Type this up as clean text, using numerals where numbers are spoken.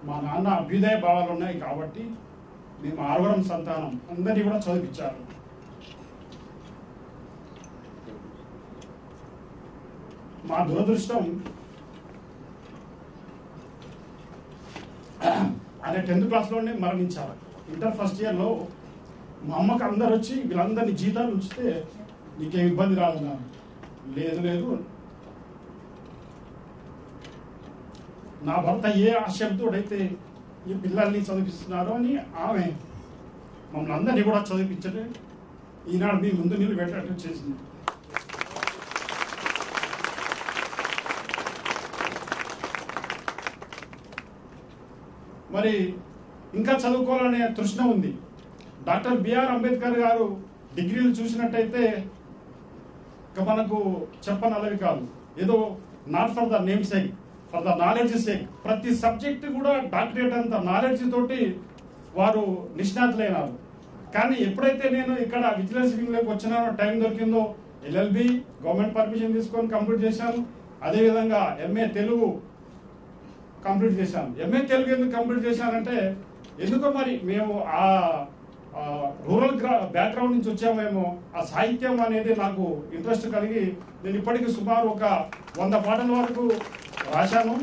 మా నాన్న అభ్యుదయ భావాలు ఉన్నాయి కాబట్టి మేము 6 సంతానం అందరినీ కూడా చదివించారు. మా దురదృష్టం ఆయన 10th క్లాస్లోనే మరణించారు. ఇంటర్ ఫస్ట్ ఇయర్లో మా అమ్మకి అందరు వచ్చి వీళ్ళందరినీ జీతాలు ఉంచితే నీకేం ఇబ్బంది రాదన్నారు. లేదు నా భర్త ఏ ఆశయంతోడైతే ఈ పిల్లల్ని చదివిస్తున్నారో అని ఆమె మమ్మల్ని అందరినీ కూడా చదివించడే ఈనాడు మీ ముందు నిలబెట్టేట్టు చేసింది. మరి ఇంకా చదువుకోవాలనే తృష్ణ ఉంది. డాక్టర్ బిఆర్ అంబేద్కర్ గారు డిగ్రీలు చూసినట్టయితే ఇక మనకు చెప్పనలవి కాదు, ఏదో not for the name sake, for the knowledge sake. ప్రతి సబ్జెక్ట్ కూడా డాక్టరేట్ అంత నాలెడ్జ్ తోటి వారు నిష్ణాతులైనారు. కానీ ఎప్పుడైతే నేను ఇక్కడ విజిలెన్స్ వింగ్లోకి వచ్చినానో, టైం దొరికిందో ఎల్ఎల్బి గవర్నమెంట్ పర్మిషన్ తీసుకొని కంప్లీట్ చేశాను. అదేవిధంగా ఎంఏ తెలుగు కంప్లీట్ చేశాను. ఎంఏ తెలుగు ఎందుకు కంప్లీట్ చేశానంటే, ఎందుకో మరి మేము ఆ రూరల్ బ్యాక్గ్రౌండ్ నుంచి వచ్చామేమో, ఆ సాహిత్యం అనేది నాకు ఇంట్రెస్ట్ కలిగి నేను ఇప్పటికీ సుమారు ఒక 100 పాటల వరకు రాశాను.